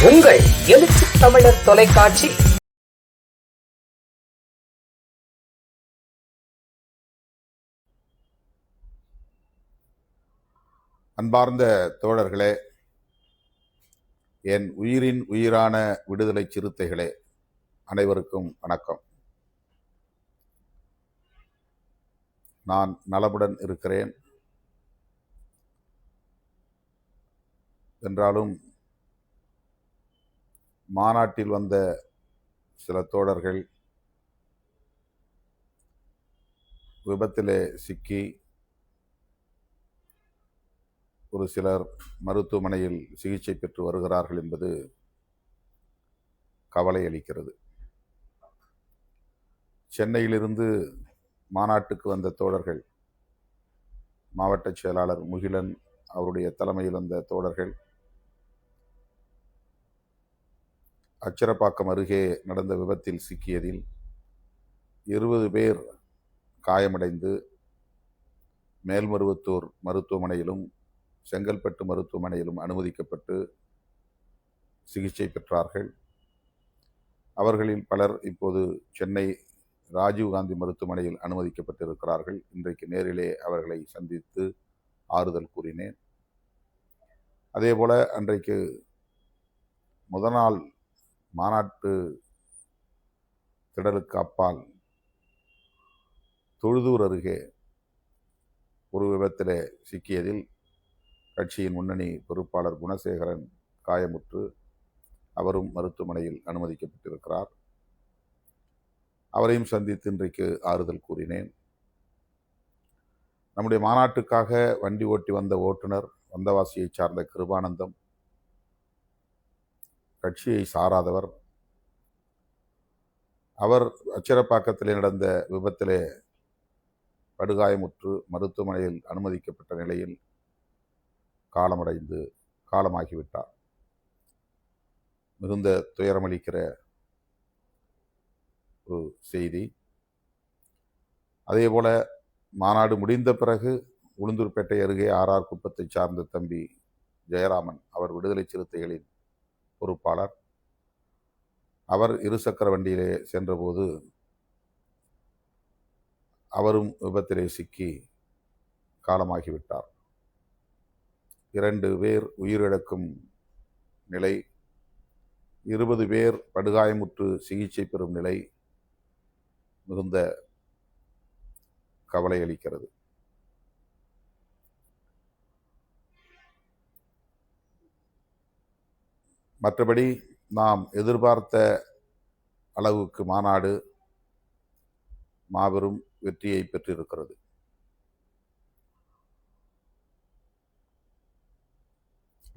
உங்கள் எழுச்சி தமிழர் தொலைக்காட்சி. அன்பார்ந்த தோழர்களே, என் உயிரின் உயிரான விடுதலை சிறுத்தைகளே, அனைவருக்கும் வணக்கம். நான் நலமுடன் இருக்கிறேன். என்றாலும் மாநாட்டில் வந்த சில தோழர்கள் விபத்திலே சிக்கி ஒரு சிலர் மருத்துவமனையில் சிகிச்சை பெற்று வருகிறார்கள் என்பது கவலை அளிக்கிறது. சென்னையிலிருந்து மாநாட்டுக்கு வந்த தோழர்கள், மாவட்ட செயலாளர் முகிலன் அவருடைய தலைமையில் வந்த தோழர்கள் அச்சரப்பாக்கம் அருகே நடந்த விபத்தில் சிக்கியதில் 20 பேர் காயமடைந்து மேல்மருவத்தூர் மருத்துவமனையிலும் செங்கல்பட்டு மருத்துவமனையிலும் அனுமதிக்கப்பட்டு சிகிச்சை பெற்றார்கள். அவர்களில் பலர் இப்போது சென்னை ராஜீவ்காந்தி மருத்துவமனையில் அனுமதிக்கப்பட்டிருக்கிறார்கள். இன்றைக்கு நேரிலே அவர்களை சந்தித்து ஆறுதல் கூறினேன். அதேபோல அன்றைக்கு முதல் நாள் மாநாட்டு திடலுக்கு அப்பால் தொழுதூர் அருகே ஒரு விபத்திலே சிக்கியதில் கட்சியின் முன்னணி பொறுப்பாளர் குணசேகரன் காயமுற்று அவரும் மருத்துவமனையில் அனுமதிக்கப்பட்டிருக்கிறார். அவரையும் சந்தித்து இன்றைக்கு ஆறுதல் கூறினேன். நம்முடைய மாநாட்டுக்காக வண்டி ஓட்டி வந்த ஓட்டுநர் வந்தவாசியை சார்ந்த கிருபானந்தம் கட்சியை சாராதவர். அவர் அச்சிரப்பாக்கத்திலே நடந்த விபத்திலே படுகாயமுற்று மருத்துவமனையில் அனுமதிக்கப்பட்ட நிலையில் காலமாகிவிட்டார். மிகுந்த துயரமளிக்கிற ஒரு செய்தி. அதேபோல மாநாடு முடிந்த பிறகு உளுந்தூர்பேட்டை அருகே ஆர்ஆர் குப்பத்தை சார்ந்த தம்பி ஜெயராமன், அவர் விடுதலை சிறுத்தைகளின் பொறுப்பாளர், அவர் இருசக்கர வண்டியிலே சென்றபோது அவரும் விபத்திலே சிக்கி காலமாகிவிட்டார். 2 பேர் உயிரிழக்கும் நிலை, 20 பேர் படுகாயமுற்று சிகிச்சை பெறும் நிலை மிகுந்த கவலை அளிக்கிறது. மற்றபடி நாம் எதிர்பார்த்த அளவுக்கு மாநாடு மாபெரும் வெற்றியை பெற்றிருக்கிறது.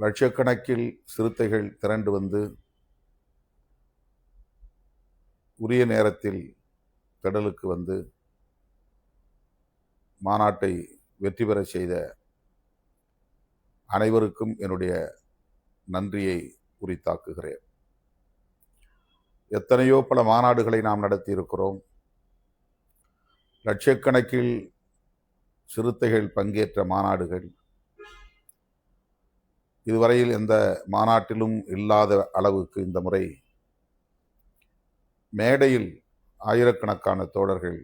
லட்சக்கணக்கில் சிறுத்தைகள் திரண்டு வந்து உரிய நேரத்தில் திடலுக்கு வந்து மாநாட்டை வெற்றி பெற செய்த அனைவருக்கும் என்னுடைய நன்றியை உரித்தாக்குகிறேன். எத்தனையோ பல மாநாடுகளை நாம் நடத்தி இருக்கிறோம். லட்சக்கணக்கில் சிறுத்தைகள் பங்கேற்ற மாநாடுகள், இதுவரையில் எந்த மாநாட்டிலும் இல்லாத அளவுக்கு இந்த முறை மேடையில் ஆயிரக்கணக்கான தோழர்கள்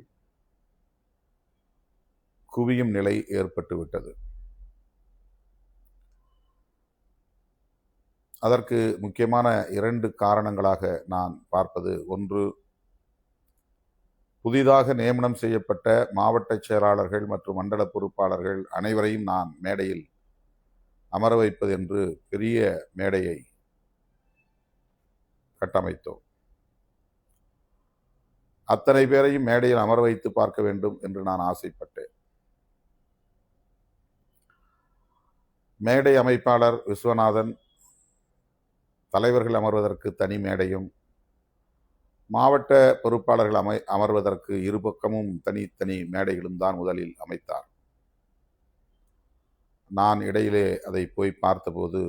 குவியும் நிலை ஏற்பட்டுவிட்டது. அதற்கு முக்கியமான 2 காரணங்களாக நான் பார்ப்பது, ஒன்று, புதிதாக நியமனம் செய்யப்பட்ட மாவட்ட செயலாளர்கள் மற்றும் மண்டல பொறுப்பாளர்கள் அனைவரையும் நான் மேடையில் அமர வைப்பது என்று பெரிய மேடையை கட்டமைத்தோம். அத்தனை பேரையும் மேடையில் அமர வைத்து பார்க்க வேண்டும் என்று நான் ஆசைப்பட்டேன். மேடை அமைப்பாளர் விஸ்வநாதன், தலைவர்கள் அமர்வதற்கு தனி மேடையும், மாவட்ட பொறுப்பாளர்கள் அமர்வதற்கு இருபக்கமும் தனித்தனி மேடைகளும் தான் முதலில் அமைத்தார். நான் இடையிலே அதை போய் பார்த்தபோது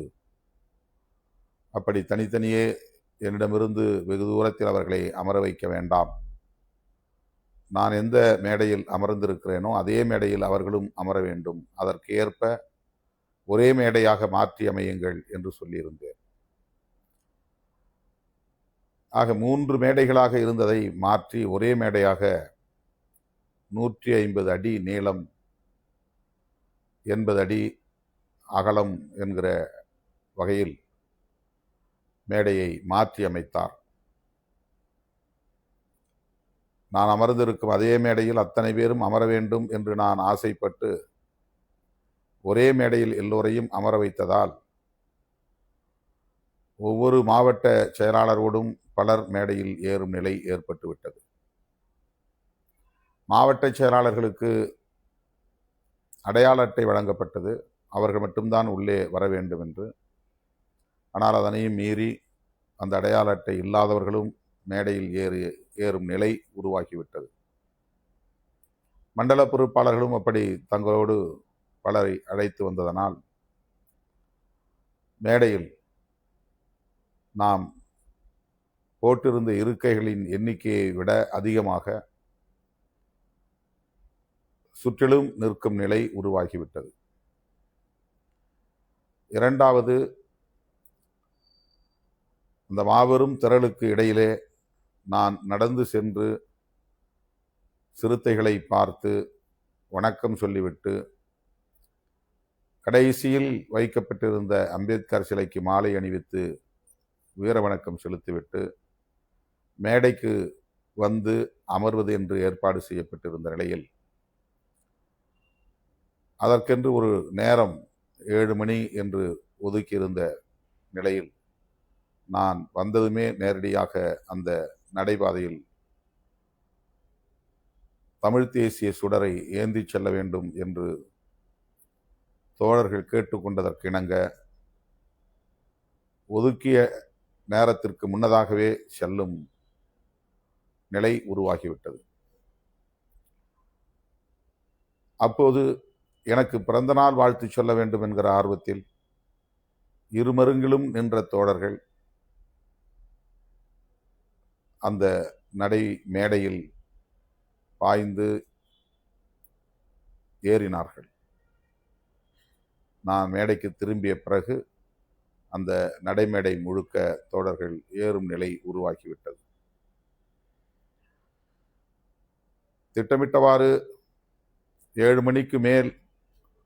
அப்படி தனித்தனியே என்னிடமிருந்து வெகு தூரத்தில் அவர்களை அமர வைக்க வேண்டாம், நான் எந்த மேடையில் அமர்ந்திருக்கிறேனோ அதே மேடையில் அவர்களும் அமர வேண்டும், அதற்கு ஏற்ப ஒரே மேடையாக மாற்றி அமையுங்கள் என்று சொல்லியிருந்தேன். ஆக 3 மேடைகளாக இருந்ததை மாற்றி ஒரே மேடையாக 150 அடி நீளம், 80 அடி அகலம் என்கிற வகையில் மேடையை மாற்றி அமைத்தார். நான் அமர்ந்திருக்கும் அதே மேடையில் அத்தனை பேரும் அமர வேண்டும் என்று நான் ஆசைப்பட்டு ஒரே மேடையில் எல்லோரையும் அமர வைத்ததால் ஒவ்வொரு மாவட்ட செயலாளரோடும் பலர் மேடையில் ஏறும் நிலை ஏற்பட்டுவிட்டது. மாவட்ட செயலாளர்களுக்கு அடையாள அட்டை வழங்கப்பட்டது. அவர்கள் மட்டும்தான் உள்ளே வர வேண்டும் என்று. ஆனால் அதனையும் மீறி அந்த அடையாள அட்டை இல்லாதவர்களும் மேடையில் ஏறும் நிலை உருவாகிவிட்டது. மண்டல பொறுப்பாளர்களும் அப்படி தங்களோடு பலரை அழைத்து வந்ததனால் மேடையில் நாம் போட்டிருந்த இருக்கைகளின் எண்ணிக்கையை விட அதிகமாக சுற்றிலும் நிற்கும் நிலை உருவாகிவிட்டது. இரண்டாவது, அந்த மாபெரும் திரளுக்கு இடையிலே நான் நடந்து சென்று சிறுத்தைகளை பார்த்து வணக்கம் சொல்லிவிட்டு கடைசியில் வைக்கப்பட்டிருந்த அம்பேத்கர் சிலைக்கு மாலை அணிவித்து வீர வணக்கம் செலுத்திவிட்டு மேடைக்கு வந்து அமர்வது என்று ஏற்பாடு செய்யப்பட்டிருந்த நிலையில் அதற்கென்று ஒரு நேரம் 7 மணி என்று ஒதுக்கியிருந்த நிலையில் நான் வந்ததுமே நேரடியாக அந்த நடைபாதையில் தமிழ் தேசிய சுடரை ஏந்தி செல்ல வேண்டும் என்று தோழர்கள் கேட்டுக்கொண்டதற்கு இணங்க ஒதுக்கிய நேரத்திற்கு முன்னதாகவே செல்லும் நிலை உருவாகிவிட்டது. அப்போது எனக்கு பிறந்தநாள் வாழ்த்து சொல்ல வேண்டும் என்கிற ஆர்வத்தில் இருமருங்கிலும் நின்ற தோழர்கள் அந்த நடை மேடையில் பாய்ந்து ஏறினார்கள். நான் மேடைக்கு திரும்பிய பிறகு அந்த நடைமேடை முழுக்க தோழர்கள் ஏறும் நிலை உருவாகிவிட்டது. திட்டமிட்டவாறு 7 மணிக்கு மேல்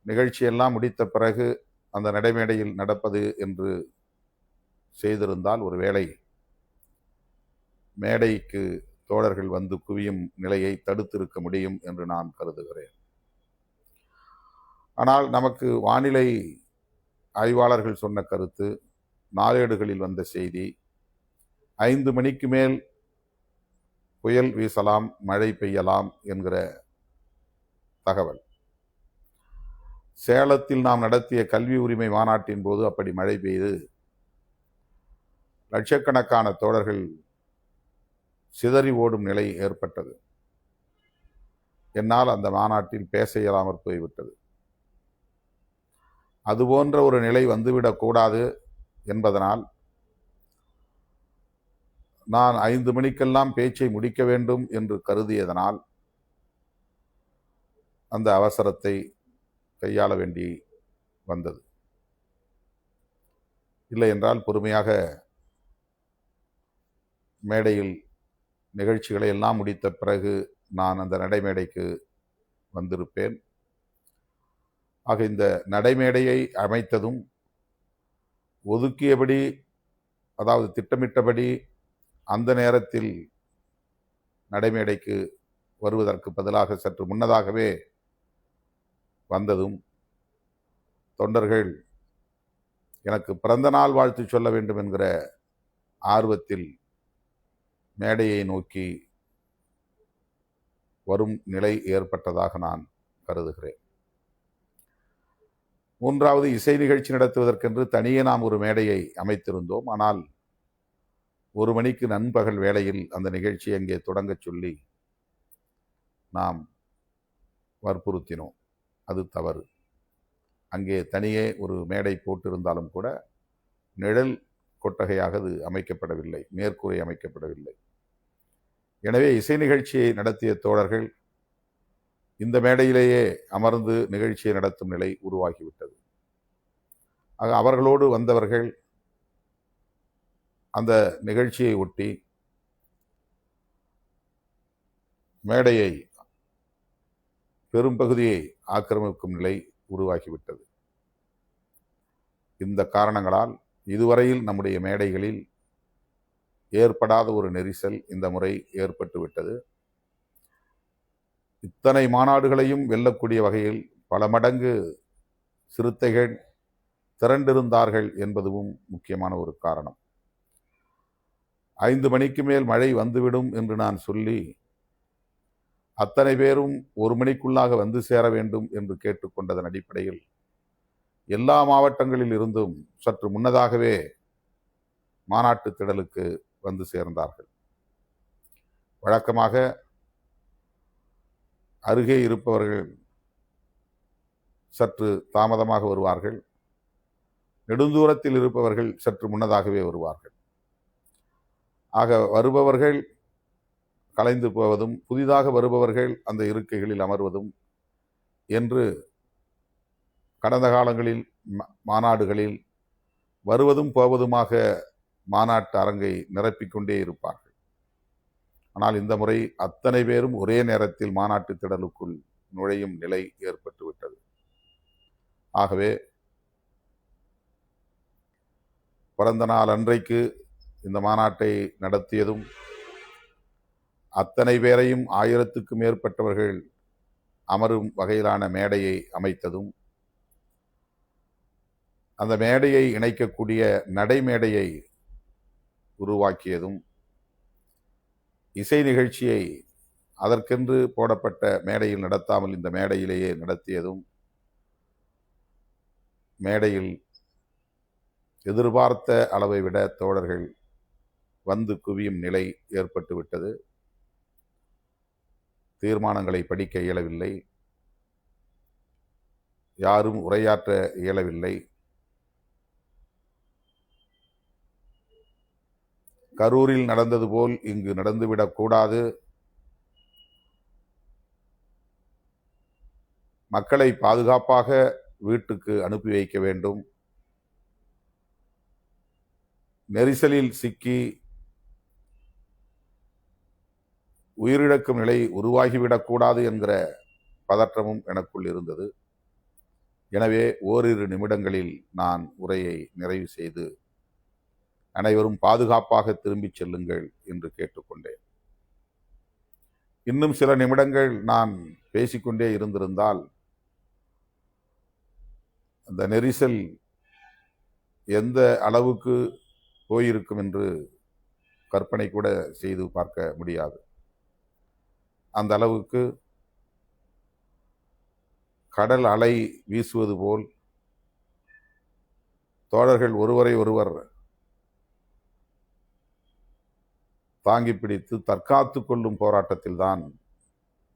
நிகழ்ச்சியெல்லாம் முடித்த பிறகு அந்த நடைமேடையில் நடப்பது என்று செய்திருந்தால் ஒருவேளை மேடைக்கு தோழர்கள் வந்து குவியும் நிலையை தடுத்திருக்க முடியும் என்று நான் கருதுகிறேன். ஆனால் நமக்கு வானிலை ஆய்வாளர்கள் சொன்ன கருத்து, நாளேடுகளில் வந்த செய்தி, 5 மணிக்கு மேல் புயல் வீசலாம், மழை பெய்யலாம் என்கிற தகவல். சேலத்தில் நாம் நடத்திய கல்வி உரிமை மாநாட்டின் போது அப்படி மழை பெய்து லட்சக்கணக்கான தோழர்கள் சிதறி ஓடும் நிலை ஏற்பட்டது. என்னால் அந்த மாநாட்டில் பேச இயலாமற் போய்விட்டது. அதுபோன்ற ஒரு நிலை வந்துவிடக்கூடாது என்பதனால் நான் 5 மணிக்கெல்லாம் பேச்சை முடிக்க வேண்டும் என்று கருதியதனால் அந்த அவசரத்தை கையாள வேண்டி வந்தது. இல்லை என்றால் பொறுமையாக மேடையில் நிகழ்ச்சிகளை எல்லாம் முடித்த பிறகு நான் அந்த நடைமேடைக்கு வந்திருப்பேன். ஆக இந்த நடைமேடையை அமைத்ததும் ஒதுக்கியபடி, அதாவது திட்டமிட்டபடி அந்த நேரத்தில் நடைமேடைக்கு வருவதற்கு பதிலாக சற்று முன்னதாகவே வந்ததும் தொண்டர்கள் எனக்கு பிறந்த நாள் வாழ்த்து சொல்ல வேண்டும் என்கிற ஆர்வத்தில் மேடையை நோக்கி வரும் நிலை ஏற்பட்டதாக நான் கருதுகிறேன். மூன்றாவது, இசை நிகழ்ச்சி நடத்துவதற்கென்று தனியே நாம் ஒரு மேடையை அமைத்திருந்தோம். ஆனால் 1 மணிக்கு நண்பகல் வேளையில் அந்த நிகழ்ச்சியை அங்கே தொடங்கச் சொல்லி நாம் வற்புறுத்தினோம். அது தவறு. அங்கே தனியே ஒரு மேடை போட்டிருந்தாலும் கூட நிழல் கொட்டகையாக அது அமைக்கப்படவில்லை, மேற்கூரை அமைக்கப்படவில்லை. எனவே இசை நிகழ்ச்சியை நடத்திய தோழர்கள் இந்த மேடையிலேயே அமர்ந்து நிகழ்ச்சியை நடத்தும் நிலை உருவாகிவிட்டது. ஆக அவர்களோடு வந்தவர்கள் அந்த நிகழ்ச்சியை ஒட்டி மேடையை பெரும்பகுதியை ஆக்கிரமிக்கும் நிலை உருவாகிவிட்டது. இந்த காரணங்களால் இதுவரையில் நம்முடைய மேடைகளில் ஏற்படாத ஒரு நெரிசல் இந்த முறை ஏற்பட்டுவிட்டது. இத்தனை மாநாடுகளையும் வெல்லக்கூடிய வகையில் பல மடங்கு சிறுத்தைகள் திரண்டிருந்தார்கள் என்பதும் முக்கியமான ஒரு காரணம். 5 மணிக்கு மேல் மழை வந்துவிடும் என்று நான் சொல்லி அத்தனை பேரும் 1 மணிக்குள்ளாக வந்து சேர வேண்டும் என்று கேட்டுக்கொண்டதன் அடிப்படையில் எல்லா மாவட்டங்களில் இருந்தும் சற்று முன்னதாகவே மாநாட்டு திடலுக்கு வந்து சேர்ந்தார்கள். வழக்கமாக அருகே இருப்பவர்கள் சற்று தாமதமாக வருவார்கள், நெடுந்தூரத்தில் இருப்பவர்கள் சற்று முன்னதாகவே வருவார்கள். ஆக வருபவர்கள் கலைந்து போவதும் புதிதாக வருபவர்கள் அந்த இருக்கைகளில் அமர்வதும் என்று கடந்த காலங்களில் மாநாடுகளில் வருவதும் போவதுமாக மாநாட்டு அரங்கை நிரப்பிக்கொண்டே இருப்பார்கள். ஆனால் இந்த முறை அத்தனை பேரும் ஒரே நேரத்தில் மாநாட்டு திடலுக்குள் நுழையும் நிலை ஏற்பட்டுவிட்டது. ஆகவே பிறந்த நாள் அன்றைக்கு இந்த மாநாட்டை நடத்தியதும் அத்தனை பேரையும் 1000க்கும் மேற்பட்டவர்கள் அமரும் வகையிலான மேடையை அமைத்ததும் அந்த மேடையை இணைக்கக்கூடிய நடைமேடையை உருவாக்கியதும் இசை நிகழ்ச்சியை அதற்கென்று போடப்பட்ட மேடையில் நடத்தாமல் இந்த மேடையிலேயே நடத்தியதும் மேடையில் எதிர்பார்த்த அளவை விட தோழர்கள் வந்து குவியும் நிலை ஏற்பட்டுவிட்டது. தீர்மானங்களை படிக்க இயலவில்லை, யாரும் உரையாற்ற இயலவில்லை. கரூரில் நடந்தது போல் இங்கு நடந்துவிடக்கூடாது, மக்களை பாதுகாப்பாக வீட்டுக்கு அனுப்பி வைக்க வேண்டும், நெரிசலில் சிக்கி உயிரிழக்கும் நிலை உருவாகிவிடக்கூடாது என்கிற பதற்றமும் எனக்குள் இருந்தது. எனவே ஓரிரு நிமிடங்களில் நான் உரையை நிறைவு செய்து அனைவரும் பாதுகாப்பாக திரும்பிச் செல்லுங்கள் என்று கேட்டுக்கொண்டேன். இன்னும் சில நிமிடங்கள் நான் பேசிக்கொண்டே இருந்திருந்தால் அந்த நெரிசல் எந்த அளவுக்கு போயிருக்கும் என்று கற்பனை கூட செய்து பார்க்க முடியாது. அந்த அளவுக்கு கடல் அலை வீசுவது போல் தோழர்கள் ஒருவரை ஒருவர் தாங்கி பிடித்து தற்காத்து கொள்ளும் போராட்டத்தில் தான்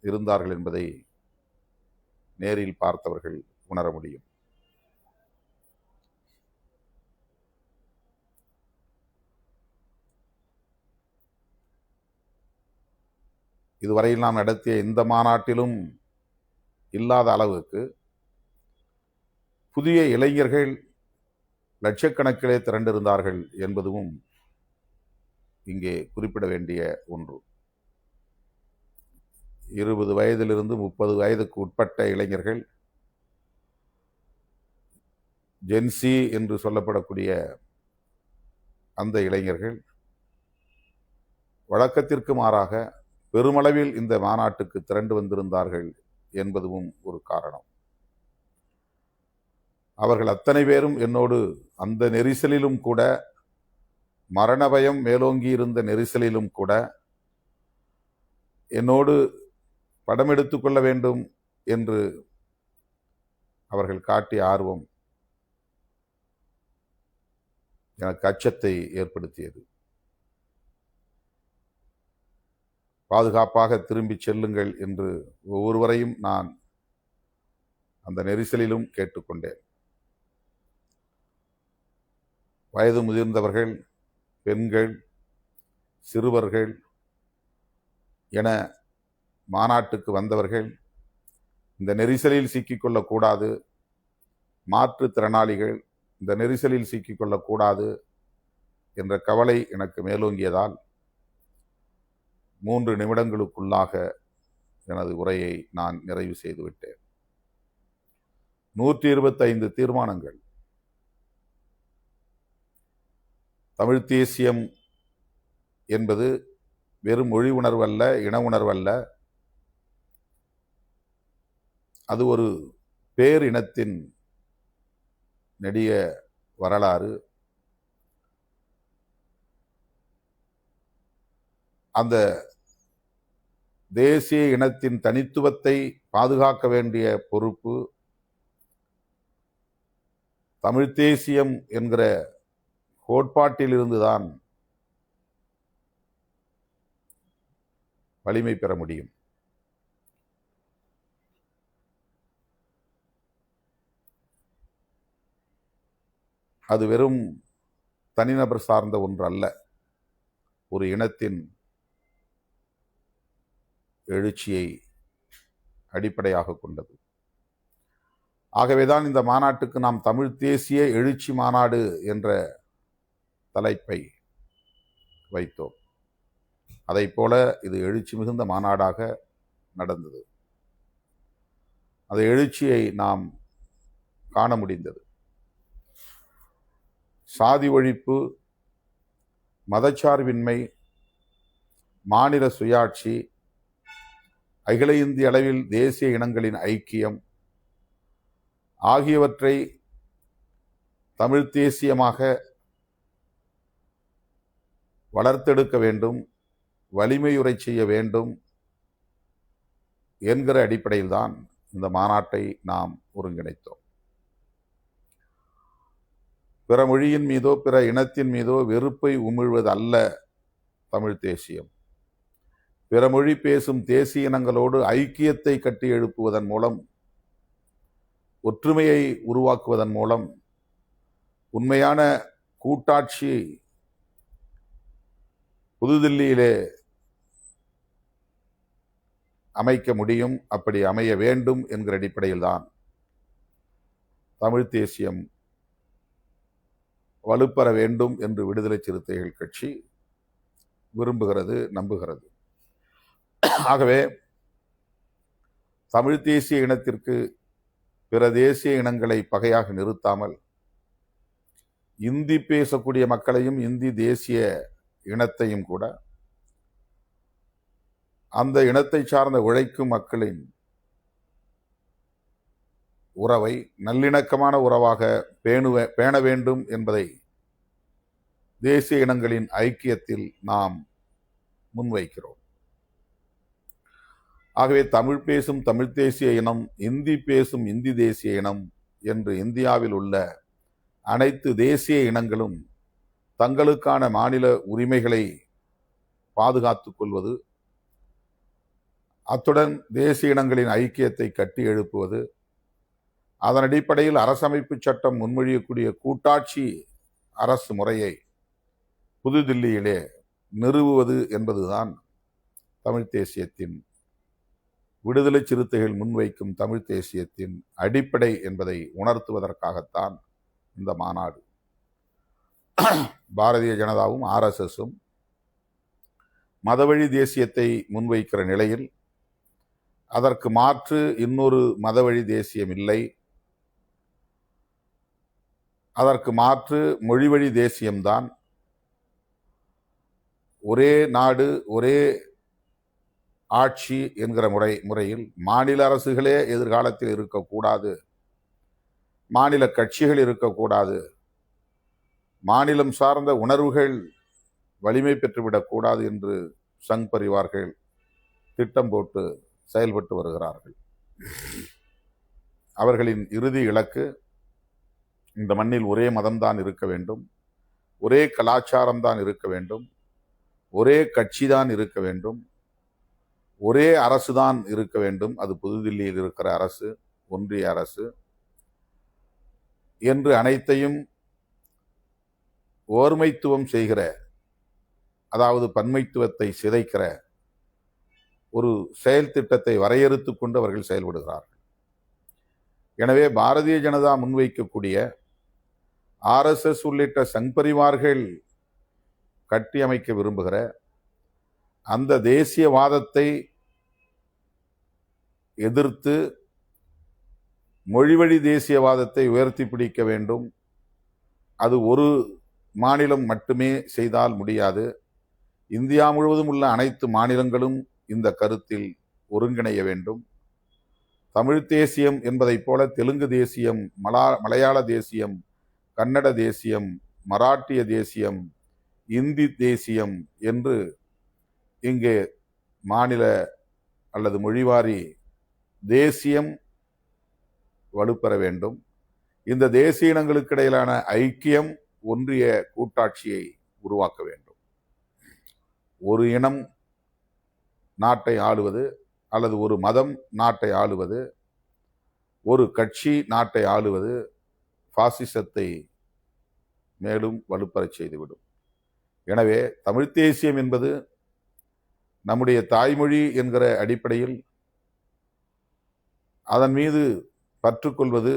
இருந்தார்கள் என்பதை நேரில் பார்த்தவர்கள் உணர முடியும். இதுவரையில் நாம் நடத்திய இந்த மாநாட்டிலும் இல்லாத அளவுக்கு புதிய இளைஞர்கள் லட்சக்கணக்கிலே திரண்டிருந்தார்கள் என்பதும் இங்கே குறிப்பிட வேண்டிய ஒன்று. 20 வயதிலிருந்து 30 வயதுக்கு உட்பட்ட இளைஞர்கள், ஜென்சி என்று சொல்லப்படக்கூடிய அந்த இளைஞர்கள் வழக்கத்திற்கு மாறாக பெருமளவில் இந்த மாநாட்டுக்கு திரண்டு வந்திருந்தார்கள் என்பதும் ஒரு காரணம். அவர்கள் அத்தனை பேரும் என்னோடு அந்த நெரிசலிலும் கூட, மரண பயம் மேலோங்கி இருந்த நெரிசலிலும் கூட என்னோடு படம் எடுத்துக்கொள்ள வேண்டும் என்று அவர்கள் காட்டிய ஆர்வம் எனக்கு அச்சத்தை ஏற்படுத்தியது. பாதுகாப்பாக திரும்பிச் செல்லுங்கள் என்று ஒவ்வொருவரையும் நான் அந்த நெரிசலிலும் கேட்டுக்கொண்டேன். வயது முதிர்ந்தவர்கள், பெண்கள், சிறுவர்கள் என மாநாட்டுக்கு வந்தவர்கள் இந்த நெரிசலில் சிக்கிக்கொள்ளக்கூடாது, மாற்றுத்திறனாளிகள் இந்த நெரிசலில் சிக்கிக்கொள்ளக்கூடாது என்ற கவலை எனக்கு மேலோங்கியதால் 3 நிமிடங்களுக்குள்ளாக எனது உரையை நான் நிறைவு செய்துவிட்டேன். 125 தீர்மானங்கள். தமிழ் தேசியம் என்பது வெறும் மொழி உணர்வல்ல, இன உணர்வல்ல. அது ஒரு பேரினத்தின் நெடிய வரலாறு. அந்த தேசிய இனத்தின் தனித்துவத்தை பாதுகாக்க வேண்டிய பொறுப்பு தமிழ் தேசியம் என்கிற கோட்பாட்டில் இருந்துதான் வலிமை பெற முடியும். அது வெறும் தனிநபர் சார்ந்த ஒன்று அல்ல, ஒரு இனத்தின் எழுச்சியை அடிப்படையாக கொண்டது. ஆகவேதான் இந்த மாநாட்டுக்கு நாம் தமிழ் தேசிய எழுச்சி மாநாடு என்ற தலைப்பை வைத்தோம். அதை போல இது எழுச்சி மிகுந்த மாநாடாக நடந்தது. அந்த எழுச்சியை நாம் காண முடிந்தது. சாதி ஒழிப்பு, மதச்சார்பின்மை, மாநில சுயாட்சி, அகில இந்திய அளவில் தேசிய இனங்களின் ஐக்கியம் ஆகியவற்றை தமிழ் தேசியமாக வளர்த்தெடுக்க வேண்டும், வலிமையுறை செய்ய வேண்டும் என்கிற அடிப்படையில் தான் இந்த மாநாட்டை நாம் ஒருங்கிணைத்தோம். பிற மொழியின் மீதோ பிற இனத்தின் மீதோ வெறுப்பை உமிழ்வது அல்ல தமிழ் தேசியம். பிற மொழி பேசும் தேசிய இனங்களோடு ஐக்கியத்தை கட்டி எழுப்புவதன் மூலம், ஒற்றுமையை உருவாக்குவதன் மூலம் உண்மையான கூட்டாட்சி புதுதில்லியிலே அமைக்க முடியும். அப்படி அமைய வேண்டும் என்கிற அடிப்படையில் தான் தமிழ் தேசியம் வலுப்பெற வேண்டும் என்று விடுதலை சிறுத்தைகள் கட்சி விரும்புகிறது, நம்புகிறது. ஆகவே தமிழ் தேசிய இனத்திற்கு பிற தேசிய இனங்களை பகையாக நிறுத்தாமல், இந்தி பேசக்கூடிய மக்களையும் இந்தி தேசிய இனத்தையும் கூட அந்த இனத்தை சார்ந்த உழைக்கும் மக்களின் உறவை நல்லிணக்கமான உறவாக பேண வேண்டும் என்பதை தேசிய இனங்களின் ஐக்கியத்தில் நாம் முன்வைக்கிறோம். ஆகவே தமிழ் பேசும் தமிழ் தேசிய இனம், இந்தி பேசும் இந்தி தேசிய இனம் என்று இந்தியாவில் உள்ள அனைத்து தேசிய இனங்களும் தங்களுக்கான மாநில உரிமைகளை பாதுகாத்துக் கொள்வது, அத்துடன் தேசிய இனங்களின் ஐக்கியத்தை கட்டி எழுப்புவது, அதன் அடிப்படையில் அரசமைப்பு சட்டம் முன்மொழியக்கூடிய கூட்டாட்சி அரசு முறையை புதுதில்லியிலே நிறுவுவது என்பதுதான் தமிழ் தேசியத்தின், விடுதலை சிறுத்தைகள் முன்வைக்கும் தமிழ் தேசியத்தின் அடிப்படை என்பதை உணர்த்துவதற்காகத்தான் இந்த மாநாடு. பாரதிய ஜனதாவும் RSSம் மதவழி தேசியத்தை முன்வைக்கிற நிலையில் அதற்கு மாற்று இன்னொரு மதவழி தேசியம் இல்லை. அதற்கு மாற்று மொழிவழி தேசியம்தான். ஒரே நாடு ஒரே ஆட்சி என்கிற முறையில் மாநில அரசுகளே எதிர்காலத்தில் இருக்கக்கூடாது, மாநில கட்சிகள் இருக்கக்கூடாது, மாநிலம் சார்ந்த உணர்வுகள் வலிமை பெற்றுவிடக்கூடாது என்று சங் பரிவார்கள் திட்டம் போட்டு செயல்பட்டு வருகிறார்கள். அவர்களின் இறுதி இலக்கு இந்த மண்ணில் ஒரே மதம்தான் இருக்க வேண்டும், ஒரே கலாச்சாரம்தான் இருக்க வேண்டும், ஒரே கட்சிதான் இருக்க வேண்டும், ஒரே அரசுதான் இருக்க வேண்டும், அது புதுதில்லியில் இருக்கிற அரசு, ஒன்றிய அரசு என்று அனைத்தையும் ஓர்மைத்துவம் செய்கிற, அதாவது பன்மைத்துவத்தை சிதைக்கிற ஒரு செயல் திட்டத்தை வரையறுத்து கொண்டு அவர்கள் செயல்படுகிறார்கள். எனவே பாரதிய ஜனதா முன்வைக்கக்கூடிய RSS உள்ளிட்ட சங் பரிவார்கள் கட்டியமைக்க விரும்புகிற அந்த தேசியவாதத்தை எதிர்த்து மொழிவழி தேசியவாதத்தை உயர்த்தி பிடிக்க வேண்டும். அது ஒரு மாநிலம் மட்டுமே செய்தால் முடியாது. இந்தியா முழுவதும் உள்ள அனைத்து மாநிலங்களும் இந்த கருத்தில் ஒருங்கிணைய வேண்டும். தமிழ் தேசியம் என்பதைப் போல தெலுங்கு தேசியம், மலையாள தேசியம், கன்னட தேசியம், மராட்டிய தேசியம், இந்தி தேசியம் என்று இங்கே மாநில அல்லது மொழிவாரி தேசியம் வலுப்பெற வேண்டும். இந்த தேசிய இனங்களுக்கு இடையிலான ஐக்கியம், ஒன்றிய கூட்டாட்சியை உருவாக்க வேண்டும். ஒரு இனம் நாட்டை ஆளுவது அல்லது ஒரு மதம் நாட்டை ஆளுவது, ஒரு கட்சி நாட்டை ஆளுவது பாசிசத்தை மேலும் வலுப்பெறச் செய்துவிடும். எனவே தமிழ் தேசியம் என்பது நம்முடைய தாய்மொழி என்கிற அடிப்படையில் அதன் மீது பற்றுக்கொள்வது,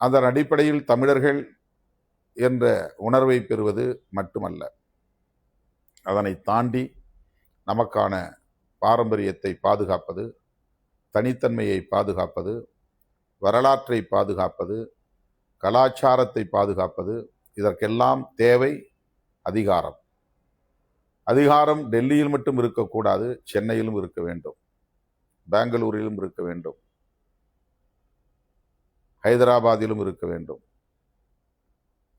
அதன் அடிப்படையில் தமிழர்கள் என்ற உணர்வை பெறுவது மட்டுமல்ல, அதனை தாண்டி நமக்கான பாரம்பரியத்தை பாதுகாப்பது, தனித்தன்மையை பாதுகாப்பது, வரலாற்றை பாதுகாப்பது, கலாச்சாரத்தை பாதுகாப்பது, இதற்கெல்லாம் தேவை அதிகாரம். அதிகாரம் டெல்லியில் மட்டும் இருக்கக்கூடாது, சென்னையிலும் இருக்க வேண்டும், பெங்களூரிலும் இருக்க வேண்டும், ஹைதராபாத்திலும் இருக்க வேண்டும்,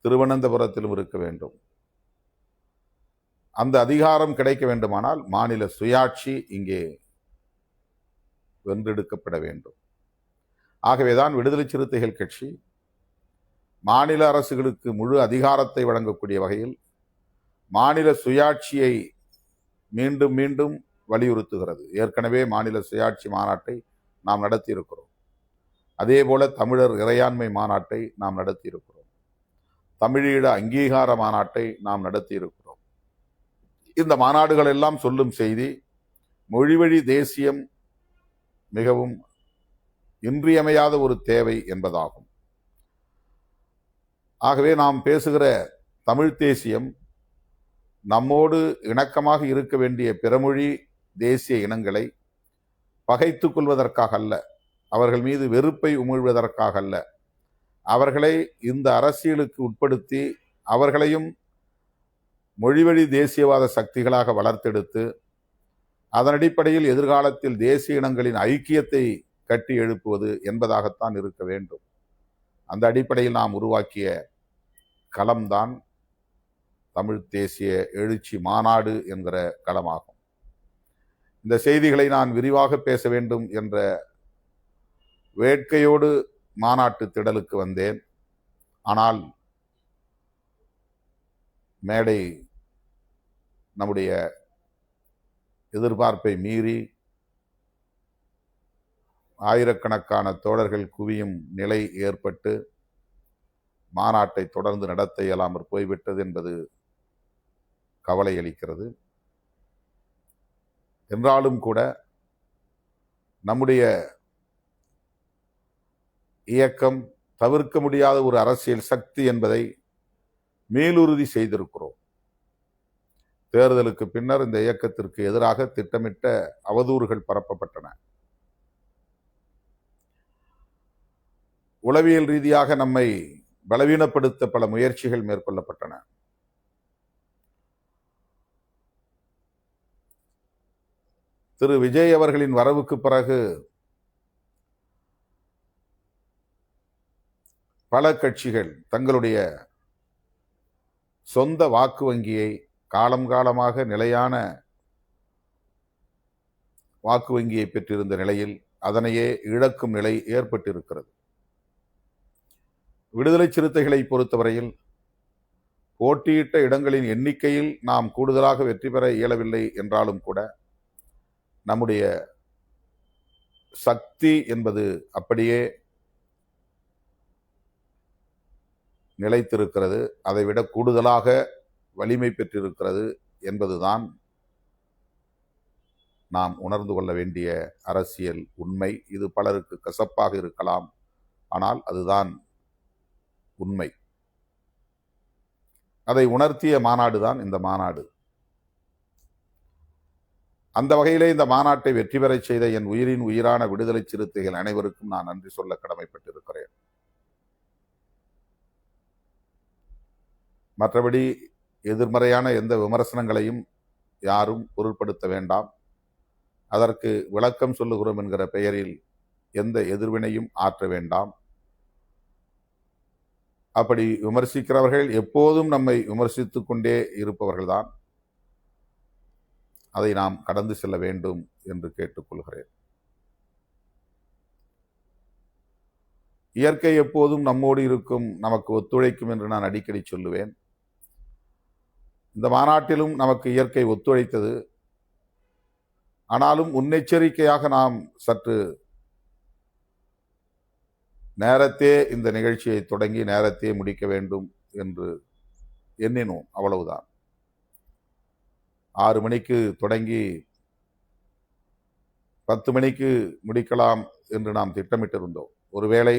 திருவனந்தபுரத்திலும் இருக்க வேண்டும். அந்த அதிகாரம் கிடைக்க வேண்டுமானால் மாநில சுயாட்சி இங்கே வென்றெடுக்கப்பட வேண்டும். ஆகவேதான் விடுதலை சிறுத்தைகள் கட்சி மாநில அரசுகளுக்கு முழு அதிகாரத்தை வழங்கக்கூடிய வகையில் மாநில சுயாட்சியை மீண்டும் மீண்டும் வலியுறுத்துகிறது. ஏற்கனவே மாநில சுயாட்சி மாநாட்டை நாம் நடத்தியிருக்கிறோம். அதே போல தமிழர் இறையாண்மை மாநாட்டை நாம் நடத்தியிருக்கிறோம். தமிழீழ அங்கீகார மாநாட்டை நாம் நடத்தியிருக்கிறோம். இந்த மாநாடுகள் எல்லாம் சொல்லும் செய்தி, மொழிவழி தேசியம் மிகவும் இன்றியமையாத ஒரு தேவை என்பதாகும். ஆகவே நாம் பேசுகிற தமிழ் தேசியம் நம்மோடு இணக்கமாக இருக்க வேண்டிய பிறமொழி தேசிய இனங்களை பகைத்துக் கொள்வதற்காக அல்ல, அவர்கள் மீது வெறுப்பை உமிழ்வதற்காக அல்ல, அவர்களை இந்த அரசியலுக்கு உட்படுத்தி அவர்களையும் மொழிவழி தேசியவாத சக்திகளாக வளர்த்தெடுத்து அதன் அடிப்படையில் எதிர்காலத்தில் தேசிய இனங்களின் ஐக்கியத்தை கட்டி எழுப்புவது என்பதாகத்தான் இருக்க வேண்டும். அந்த அடிப்படையில் நாம் உருவாக்கிய களம்தான் தமிழ் தேசிய எழுச்சி மாநாடு என்கிற களமாகும். இந்த செய்திகளை நான் விரிவாக பேச வேண்டும் என்ற வேட்கையோடு மாநாட்டு திடலுக்கு வந்தேன். ஆனால் மேடை நம்முடைய எதிர்பார்ப்பை மீறி ஆயிரக்கணக்கான தோழர்கள் குவியும் நிலை ஏற்பட்டு மாநாட்டை தொடர்ந்து நடத்த இயலாமற் போய்விட்டது என்பது கவலை அளிக்கிறது. என்றாலும் கூட நம்முடைய இயக்கம் தவிர்க்க முடியாத ஒரு அரசியல் சக்தி என்பதை மேலுறுதி செய்திருக்கிறோம். தேர்தலுக்கு பின்னர் இந்த இயக்கத்திற்கு எதிராக திட்டமிட்ட அவதூறுகள் பரப்பப்பட்டன. உளவியல் ரீதியாக நம்மை பலவீனப்படுத்த பல முயற்சிகள் மேற்கொள்ளப்பட்டன. திரு விஜய் அவர்களின் வரவுக்கு பிறகு பல கட்சிகள் தங்களுடைய சொந்த வாக்கு வங்கியை காலம் காலமாக நிலையான வாக்கு வங்கியை பெற்றிருந்த நிலையில் அதனையே இழக்கும் நிலை ஏற்பட்டிருக்கிறது. விடுதலை சிறுத்தைகளை பொறுத்தவரையில் போட்டியிட்ட இடங்களின் எண்ணிக்கையில் நாம் கூடுதலாக வெற்றி பெற இயலவில்லை என்றாலும் கூட நம்முடைய சக்தி என்பது அப்படியே நிலைத்திருக்கிறது, அதைவிட கூடுதலாக வலிமை பெற்றிருக்கிறது என்பதுதான் நாம் உணர்ந்து கொள்ள வேண்டிய அரசியல் உண்மை. இது பலருக்கு கசப்பாக இருக்கலாம், ஆனால் அதுதான் உண்மை. அதை உணர்த்திய மாநாடு தான் இந்த மாநாடு. அந்த வகையிலே இந்த மாநாட்டை வெற்றி பெறச் செய்த என் உயிரின் உயிரான விடுதலை சிறுத்தைகள் அனைவருக்கும் நான் நன்றி சொல்ல கடமைப்பட்டிருக்கிறேன். மற்றபடி எதிர்மறையான எந்த விமர்சனங்களையும் யாரும் பொருட்படுத்த வேண்டாம். அதற்கு விளக்கம் சொல்லுகிறோம் என்கிற பெயரில் எந்த எதிர்வினையும் ஆற்ற வேண்டாம். அப்படி விமர்சிக்கிறவர்கள் எப்போதும் நம்மை விமர்சித்துக் கொண்டே இருப்பவர்கள்தான். அதை நாம் கடந்து செல்ல வேண்டும் என்று கேட்டுக்கொள்கிறேன். இயற்கை எப்போதும் நம்மோடு இருக்கும், நமக்கு ஒத்துழைக்கும் என்று நான் அடிக்கடி சொல்லுவேன். இந்த மாநாட்டிலும் நமக்கு இயற்கை ஒத்துழைத்தது. ஆனாலும் முன்னெச்சரிக்கையாக நாம் சற்று நேரத்தே இந்த நிகழ்ச்சியை தொடங்கி நேரத்தே முடிக்க வேண்டும் என்று எண்ணினோம். அவ்வளவுதான். 6 மணிக்கு தொடங்கி 10 மணிக்கு முடிக்கலாம் என்று நாம் திட்டமிட்டிருந்தோம். ஒருவேளை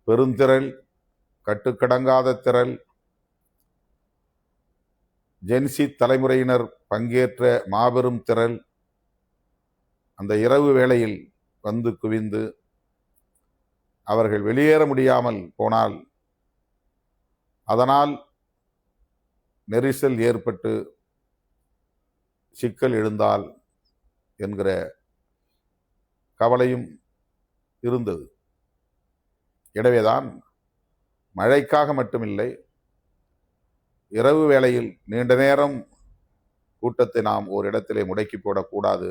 பெருந்திரள், கட்டுக்கடங்காத திரள், ஜென்சி தலைமுறையினர் பங்கேற்ற மாபெரும் திரள் அந்த இரவு வேளையில் வந்து குவிந்து அவர்கள் வெளியேற முடியாமல் போனால் அதனால் நெரிசல் ஏற்பட்டு சிக்கல் எழுந்தால் என்கிற கவலையும் இருந்தது. எனவேதான் மழைக்காக மட்டுமில்லை, இரவு வேளையில் நீண்ட நேரம் கூட்டத்தை நாம் ஒரு இடத்திலே முடக்கி போடக்கூடாது,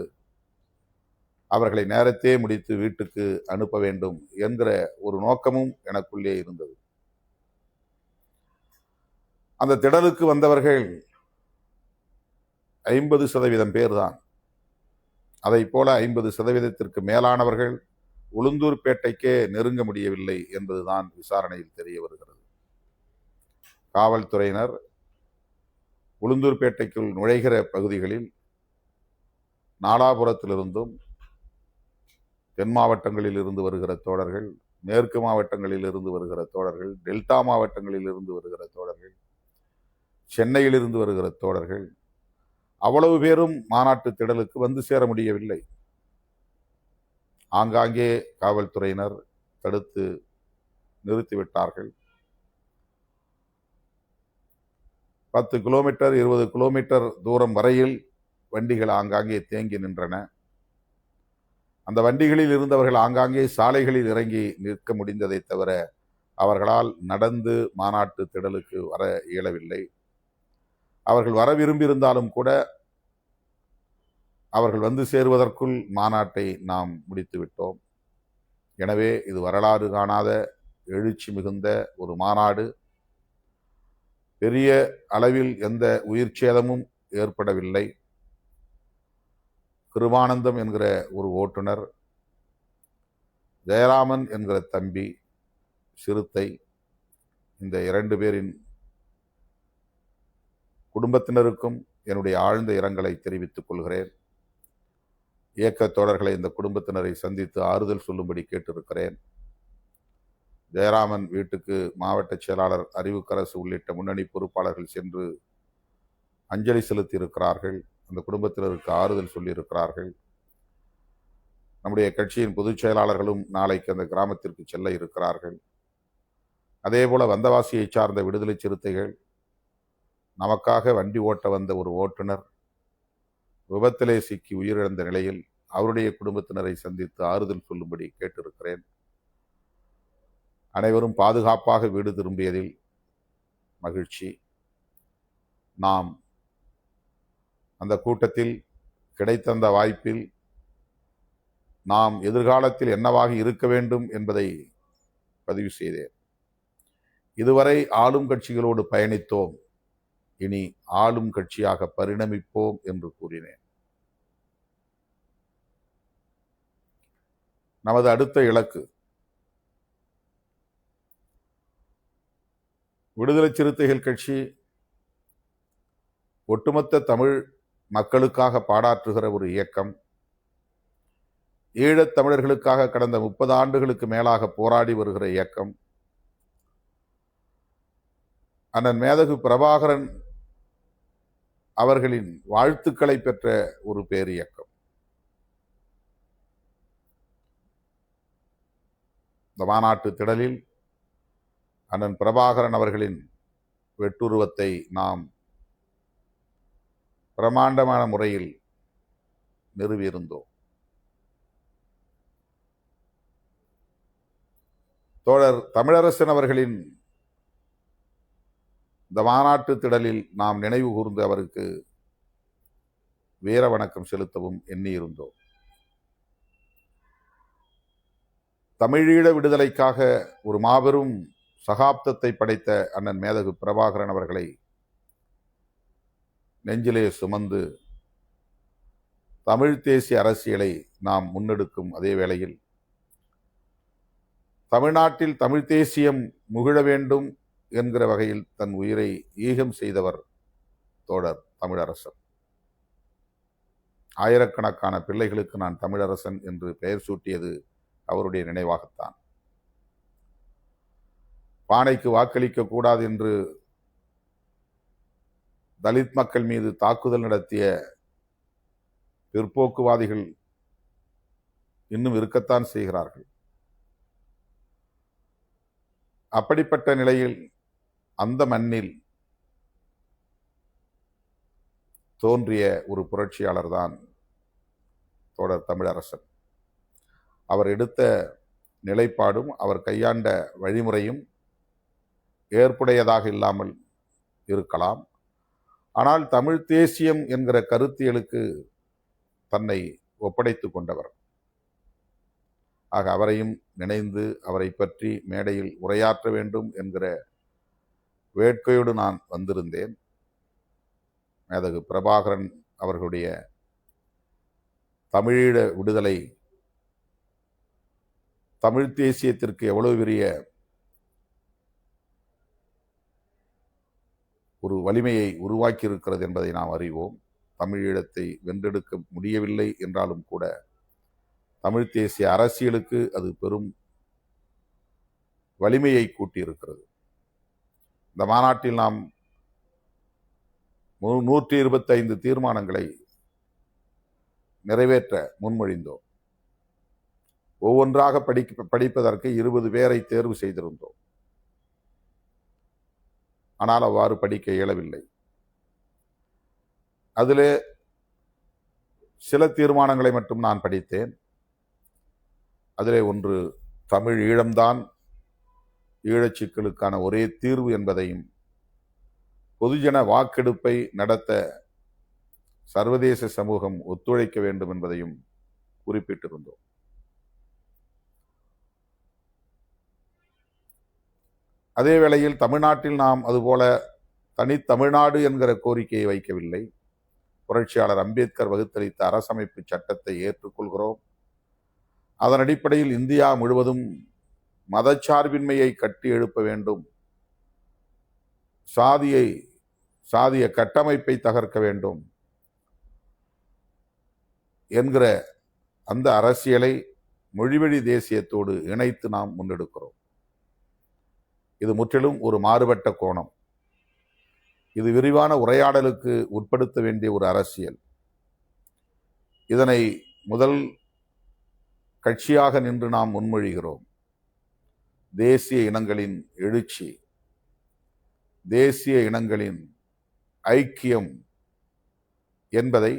அவர்களை நேரத்தே முடித்து வீட்டுக்கு அனுப்ப வேண்டும் என்கிற ஒரு நோக்கமும் எனக்குள்ளே இருந்தது. அந்த திடலுக்கு வந்தவர்கள் 50% பேர் தான். அதை போல 50% மேலானவர்கள் உளுந்தூர்பேட்டைக்கே நெருங்க முடியவில்லை என்பதுதான் விசாரணையில் தெரிய வருகிறது. காவல்துறையினர் உளுந்தூர்பேட்டைக்குள் நுழைகிற பகுதிகளில் நாலாபுரத்திலிருந்தும், தென் மாவட்டங்களில் இருந்து வருகிற தோழர்கள், மேற்கு மாவட்டங்களில் இருந்து வருகிற தோழர்கள், டெல்டா மாவட்டங்களில் இருந்து வருகிற தோழர்கள், சென்னையில் இருந்து வருகிற தோழர்கள், அவ்வளவு பேரும் மாநாட்டு திடலுக்கு வந்து சேர முடியவில்லை. ஆங்காங்கே காவல்துறையினர் தடுத்து நிறுத்திவிட்டார்கள். 10 கிலோமீட்டர் 20 கிலோமீட்டர் தூரம் வரையில் வண்டிகள் ஆங்காங்கே தேங்கி நின்றன. அந்த வண்டிகளில் இருந்தவர்கள் ஆங்காங்கே சாலைகளில் இறங்கி நிற்க முடிந்ததை தவிர அவர்களால் நடந்து மாநாட்டு திடலுக்கு வர இயலவில்லை. அவர்கள் வர விரும்பியிருந்தாலும் கூட அவர்கள் வந்து சேருவதற்குள் மாநாட்டை நாம் முடித்து விட்டோம். எனவே இது வரலாறு காணாத எழுச்சி மிகுந்த ஒரு மாநாடு. பெரிய அளவில் எந்த உயிர் சேதமும் ஏற்படவில்லை. கிருபானந்தம் என்கிற ஒரு ஓட்டுநர், ஜெயராமன் என்கிற தம்பி, சிறுத்தை, இந்த 2 பேரின் குடும்பத்தினருக்கும் என்னுடைய ஆழ்ந்த இரங்கலை தெரிவித்துக் கொள்கிறேன். இயக்கத் தோழர்களை, இந்த குடும்பத்தினரை சந்தித்து ஆறுதல் சொல்லும்படி கேட்டிருக்கிறேன். ஜெயராமன் வீட்டுக்கு மாவட்ட செயலாளர் அறிவுக்கரசு உள்ளிட்ட முன்னணி பொறுப்பாளர்கள் சென்று அஞ்சலி செலுத்தி இருக்கிறார்கள். அந்த குடும்பத்தினருக்கு ஆறுதல் சொல்லியிருக்கிறார்கள். நம்முடைய கட்சியின் பொதுச் செயலாளர்களும் நாளைக்கு அந்த கிராமத்திற்கு செல்ல இருக்கிறார்கள். அதேபோல வந்தவாசியை சார்ந்த விடுதலை சிறுத்தைகள், நமக்காக வண்டி ஓட்ட வந்த ஒரு ஓட்டுநர் விபத்திலே சிக்கி உயிரிழந்த நிலையில் அவருடைய குடும்பத்தினரை சந்தித்து ஆறுதல் சொல்லும்படி கேட்டிருக்கிறேன். அனைவரும் பாதுகாப்பாக வீடு திரும்பியதில் மகிழ்ச்சி. நாம் அந்த கூட்டத்தில் கிடைத்த அந்த வாய்ப்பில் நாம் எதிர்காலத்தில் என்னவாக இருக்க வேண்டும் என்பதை பதிவு செய்தேன். இதுவரை ஆளும் கட்சிகளோடு பயணித்தோம், இனி ஆளும் கட்சியாக பரிணமிப்போம் என்று கூறினேன். நமது அடுத்த இலக்கு விடுதலை சிறுத்தைகள் கட்சி ஒட்டுமொத்த தமிழ் மக்களுக்காக பாடாற்றுகிற ஒரு இயக்கம். ஈழத் தமிழர்களுக்காக கடந்த 30 ஆண்டுகளுக்கு மேலாக போராடி வருகிற இயக்கம். அண்ணன் மேதகு பிரபாகரன் அவர்களின் வாழ்த்துக்களை பெற்ற ஒரு பேரியக்கம். இந்த மாநாட்டு திடலில் அண்ணன் பிரபாகரன் அவர்களின் வெட்டுருவத்தை நாம் பிரமாண்டமான முறையில் நிறுவியிருந்தோம். தோழர் தமிழரசன் அவர்களின் இந்த மாநாட்டு திடலில் நாம் நினைவு கூர்ந்து அவருக்கு வீர வணக்கம் செலுத்தவும் எண்ணியிருந்தோம். தமிழீழ விடுதலைக்காக ஒரு மாபெரும் சகாப்தத்தை படைத்த அண்ணன் மேதகு பிரபாகரன் அவர்களை நெஞ்சிலே சுமந்து தமிழ் தேசிய அரசியலை நாம் முன்னெடுக்கும் அதே வேளையில் தமிழ்நாட்டில் தமிழ் தேசியம் முகிழ வேண்டும் என்கிற வகையில் தன் உயிரை ஈகம் செய்தவர் தோழர் தமிழரசன். ஆயிரக்கணக்கான பிள்ளைகளுக்கு நான் தமிழரசன் என்று பெயர் சூட்டியது அவருடைய நினைவாகத்தான். பானைக்கு வாக்களிக்க கூடாது என்று தலித் மக்கள் மீது தாக்குதல் நடத்திய பிற்போக்குவாதிகள் இன்னும் இருக்கத்தான் செய்கிறார்கள். அப்படிப்பட்ட நிலையில் அந்த மண்ணில் தோன்றிய ஒரு புரட்சியாளர் தான் தோழர் தமிழரசன். அவர் எடுத்த நிலைப்பாடும் அவர் கையாண்ட வழிமுறையும் ஏற்புடையதாக இல்லாமல் இருக்கலாம். ஆனால் தமிழ் தேசியம் என்கிற கருத்தியலுக்கு தன்னை ஒப்படைத்துக் கொண்டவர். ஆக அவரையும் நினைந்து அவரை பற்றி மேடையில் உரையாற்ற வேண்டும் என்கிற வேட்கையோடு நான் வந்திருந்தேன். மேதகு பிரபாகரன் அவர்களுடைய தமிழீழ விடுதலை தமிழ் தேசியத்திற்கு எவ்வளவு பெரிய ஒரு வலிமையை உருவாக்கி இருக்கிறது என்பதை நாம் அறிவோம். தமிழீழத்தை வென்றெடுக்க முடியவில்லை என்றாலும் கூட தமிழ் தேசிய அரசியலுக்கு அது பெரும் வலிமையை கூட்டியிருக்கிறது. இந்த மாநாட்டில் நாம் 125 தீர்மானங்களை நிறைவேற்ற முன்மொழிந்தோம். ஒவ்வொன்றாக படிப்பதற்கு 20 பேரை தேர்வு செய்திருந்தோம். ஆனால் அவ்வாறு படிக்க இயலவில்லை. அதிலே சில தீர்மானங்களை மட்டும் நான் படித்தேன். அதிலே ஒன்று தமிழ் ஈழம்தான் ஈழச் சிக்கலுக்கான ஒரே தீர்வு என்பதையும் பொதுஜன வாக்கெடுப்பை நடத்த சர்வதேச சமூகம் ஒத்துழைக்க வேண்டும் என்பதையும் குறிப்பிட்டிருந்தோம். அதே வேளையில் தமிழ்நாட்டில் நாம் அதுபோல தனித்தமிழ்நாடு என்கிற கோரிக்கையை வைக்கவில்லை. புரட்சியாளர் அம்பேத்கர் வகுத்தளித்த அரசமைப்பு சட்டத்தை ஏற்றுக்கொள்கிறோம். அதன் அடிப்படையில் இந்தியா முழுவதும் மதச்சார்பின்மையை கட்டி எழுப்ப வேண்டும், சாதிய கட்டமைப்பை தகர்க்க வேண்டும் என்கிற அந்த அரசியலை மொழிவழி தேசியத்தோடு இணைத்து நாம் முன்னெடுக்கிறோம். இது முற்றிலும் ஒரு மாறுபட்ட கோணம். இது விரிவான உரையாடலுக்கு உட்படுத்த வேண்டிய ஒரு அரசியல். இதனை முதல் கட்சியாக நின்று நாம் முன்மொழிகிறோம். தேசிய இனங்களின் எழுச்சி, தேசிய இனங்களின் ஐக்கியம் என்பதை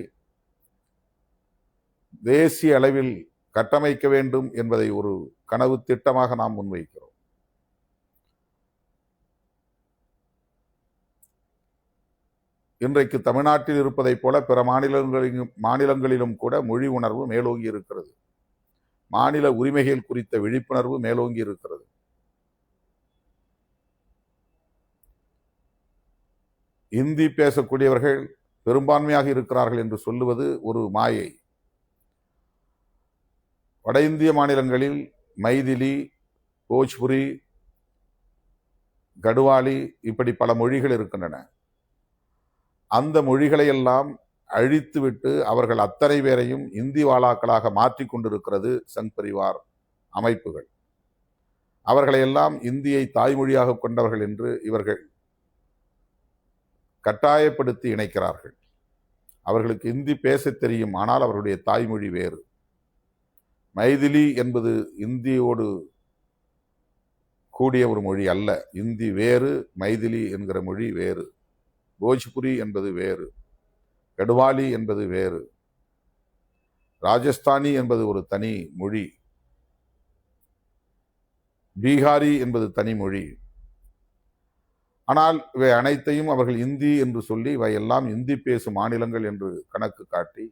தேசிய அளவில் கட்டமைக்க வேண்டும் என்பதை ஒரு கனவு திட்டமாக நாம் முன்வைக்கிறோம். இன்றைக்கு தமிழ்நாட்டில் இருப்பதைப் போல பிற மாநிலங்களிலும் கூட மொழி உணர்வு மேலோங்கி இருக்கிறது. மாநில உரிமைகள் குறித்த விழிப்புணர்வு மேலோங்கி இருக்கிறது. இந்தி பேசக்கூடியவர்கள் பெரும்பான்மையாக இருக்கிறார்கள் என்று சொல்லுவது ஒரு மாயை. வட இந்திய மாநிலங்களில் மைதிலி, போஜ்புரி, கடுவாலி இப்படி பல மொழிகள் இருக்கின்றன. அந்த மொழிகளையெல்லாம் அழித்துவிட்டு அவர்கள் அத்தனை பேரையும் இந்தி வாளாக்களாக மாற்றிக் கொண்டிருக்கிறது சங் பரிவார் அமைப்புகள். அவர்களையெல்லாம் இந்தியை தாய்மொழியாக கொண்டவர்கள் என்று இவர்கள் கட்டாயப்படுத்தி இணைக்கிறார்கள். அவர்களுக்கு இந்தி பேசத் தெரியும், ஆனால் அவர்களுடைய தாய்மொழி வேறு. மைதிலி என்பது இந்தியோடு கூடிய ஒரு மொழி அல்ல. இந்தி வேறு, மைதிலி என்கிற மொழி வேறு, போஜ்புரி என்பது வேறு, கடுவாலி என்பது வேறு, ராஜஸ்தானி என்பது ஒரு தனி மொழி, பீகாரி என்பது தனி மொழி. ஆனால் இவை அனைத்தையும் அவர்கள் இந்தி என்று சொல்லி இவையெல்லாம் இந்தி பேசும் மாநிலங்கள் என்று கணக்கு காட்டி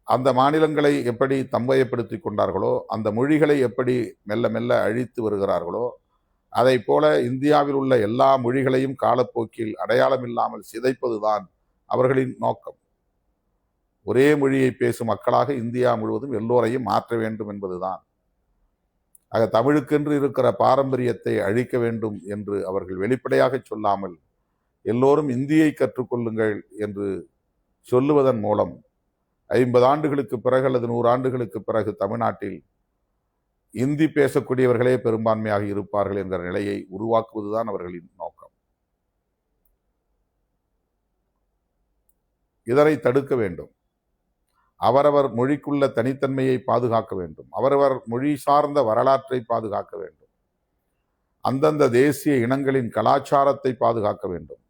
அந்த மாநிலங்களை எப்படி தம்பயப்படுத்திக் கொண்டார்களோ, அந்த மொழிகளை எப்படி மெல்ல மெல்ல அழித்து வருகிறார்களோ, அதை போல இந்தியாவில் உள்ள எல்லா மொழிகளையும் காலப்போக்கில் அடையாளம் இல்லாமல் சிதைப்பதுதான் அவர்களின் நோக்கம். ஒரே மொழியை பேசும் மக்களாக இந்தியா முழுவதும் எல்லோரையும் மாற்ற வேண்டும் என்பதுதான். ஆக தமிழுக்கென்று இருக்கிற பாரம்பரியத்தை அழிக்க வேண்டும் என்று அவர்கள் வெளிப்படையாக சொல்லாமல் எல்லோரும் இந்தியை கற்றுக்கொள்ளுங்கள் என்று சொல்லுவதன் மூலம் 50 ஆண்டுகளுக்கு பிறகு அல்லது 100 ஆண்டுகளுக்கு பிறகு தமிழ்நாட்டில் இந்தி பேசக்கூடியவர்களே பெரும்பான்மையாக இருப்பார்கள் என்கிற நிலையை உருவாக்குவதுதான் அவர்களின் நோக்கம். இதனை தடுக்க வேண்டும். அவரவர் மொழிக்குள்ள தனித்தன்மையை பாதுகாக்க வேண்டும். அவரவர் மொழி சார்ந்த வரலாற்றை பாதுகாக்க வேண்டும். அந்தந்த தேசிய இனங்களின் கலாச்சாரத்தை பாதுகாக்க வேண்டும்.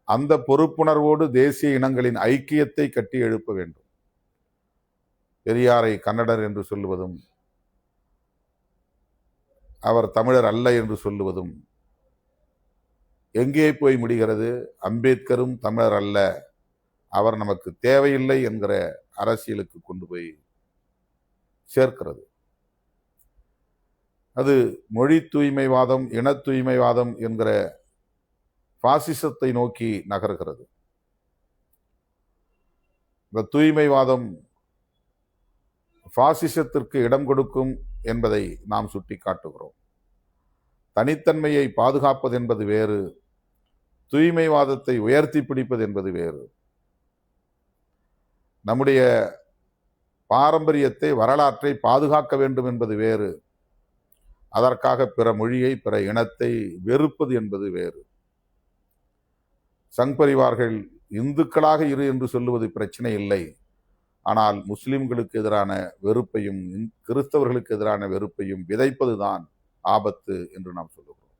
அந்த பொறுப்புணர்வோடு தேசிய இனங்களின் ஐக்கியத்தை கட்டி எழுப்ப வேண்டும். பெரியாரை கன்னடர் என்று சொல்லுவதும் அவர் தமிழர் அல்ல என்று சொல்லுவதும் எங்கே போய் முடிகிறது? அம்பேத்கரும் தமிழர் அல்ல, அவர் நமக்கு தேவையில்லை என்கிற அரசியலுக்கு கொண்டு போய் சேர்க்கிறது. அது மொழி தூய்மைவாதம், இன தூய்மைவாதம் என்கிற பாசிசத்தை நோக்கி நகர்கிறது. இந்த தூய்மைவாதம் பாசிசத்திற்கு இடம் கொடுக்கும் என்பதை நாம் சுட்டி காட்டுகிறோம். தனித்தன்மையை பாதுகாப்பது என்பது வேறு, தூய்மைவாதத்தை உயர்த்தி பிடிப்பது என்பது வேறு. நம்முடைய பாரம்பரியத்தை, வரலாற்றை பாதுகாக்க வேண்டும் என்பது வேறு, அதற்காக பிற மொழியை, பிற இனத்தை வெறுப்பது என்பது வேறு. சங் பரிவார்கள் இந்துக்களாக இரு என்று சொல்லுவது பிரச்சனை இல்லை, ஆனால் முஸ்லிம்களுக்கு எதிரான வெறுப்பையும் கிறிஸ்தவர்களுக்கு எதிரான வெறுப்பையும் விதைப்பதுதான் ஆபத்து என்று நாம் சொல்லுகிறோம்.